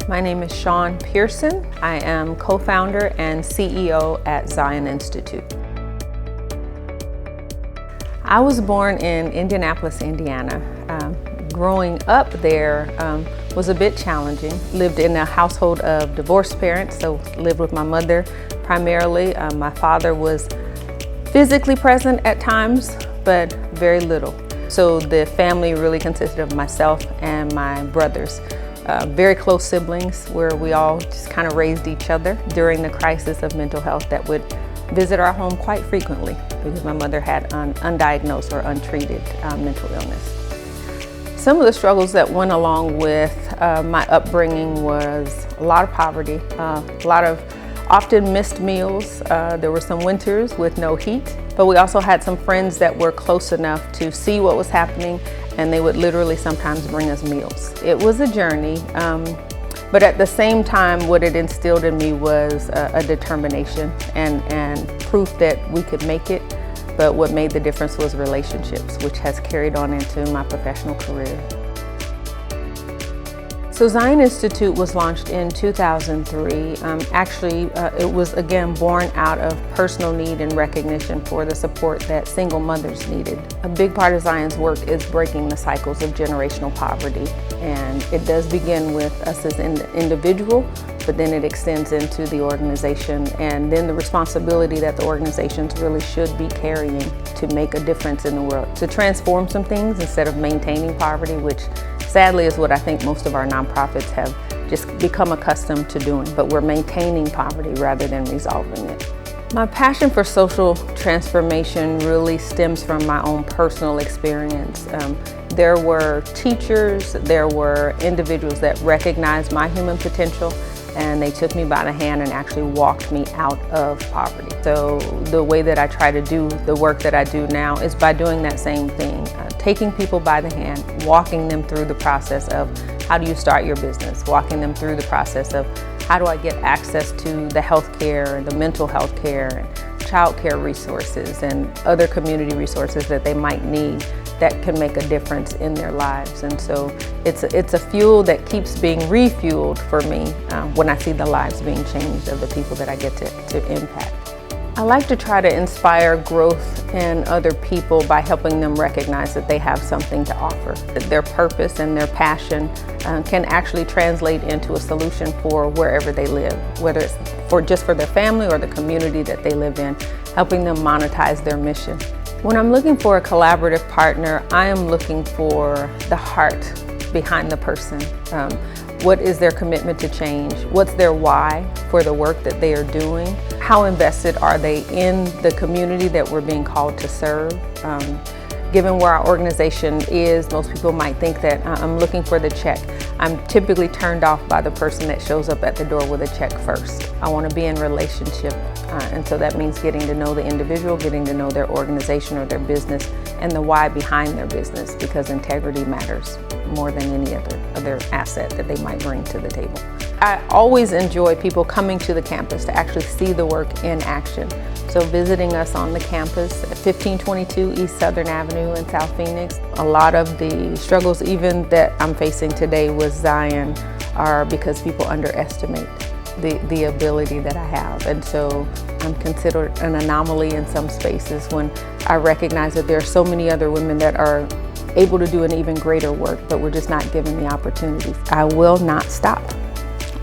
My name is Shawn Pearson. I am co-founder and CEO at Zion Institute. I was born in Indianapolis, Indiana. Growing up there was a bit challenging. Lived in a household of divorced parents, so lived with my mother primarily. My father was physically present at times, but very little. So the family really consisted of myself and my brothers. Very close siblings where we all just kind of raised each other during the crisis of mental health that would visit our home quite frequently because my mother had undiagnosed or untreated mental illness. Some of the struggles that went along with my upbringing was a lot of poverty, a lot of often missed meals. There were some winters with no heat, but we also had some friends that were close enough to see what was happening, and they would literally sometimes bring us meals. It was a journey, but at the same time, what it instilled in me was a determination and proof that we could make it. But what made the difference was relationships, which has carried on into my professional career. So Zion Institute was launched in 2003. Actually, it was again born out of personal need and recognition for the support that single mothers needed. A big part of Zion's work is breaking the cycles of generational poverty. And it does begin with us as an individual, but then it extends into the organization, and then the responsibility that the organizations really should be carrying to make a difference in the world, to transform some things instead of maintaining poverty, which sadly is what I think most of our nonprofits have just become accustomed to doing, but we're maintaining poverty rather than resolving it. My passion for social transformation really stems from my own personal experience. There were teachers, there were individuals that recognized my human potential, and they took me by the hand and actually walked me out of poverty. So the way that I try to do the work that I do now is by doing that same thing, taking people by the hand, walking them through the process of how do you start your business, walking them through the process of how do I get access to the health care, the mental health care, and child care resources and other community resources that they might need that can make a difference in their lives. And so it's a fuel that keeps being refueled for me when I see the lives being changed of the people that I get to impact. I like to try to inspire growth in other people by helping them recognize that they have something to offer. That their purpose and their passion can actually translate into a solution for wherever they live, whether it's just for their family or the community that they live in, helping them monetize their mission. When I'm looking for a collaborative partner, I am looking for the heart behind the person. What is their commitment to change? What's their why for the work that they are doing? How invested are they in the community that we're being called to serve? Given where our organization is, most people might think that I'm looking for the check. I'm typically turned off by the person that shows up at the door with a check first. I want to be in relationship, and so that means getting to know the individual, getting to know their organization or their business, and the why behind their business, because integrity matters more than any other asset that they might bring to the table. I always enjoy people coming to the campus to actually see the work in action. So visiting us on the campus at 1522 East Southern Avenue in South Phoenix. A lot of the struggles even that I'm facing today with Zion are because people underestimate the ability that I have. And so I'm considered an anomaly in some spaces when I recognize that there are so many other women that are able to do an even greater work, but we're just not given the opportunities. I will not stop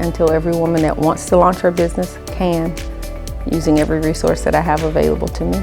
until every woman that wants to launch her business can, using every resource that I have available to me.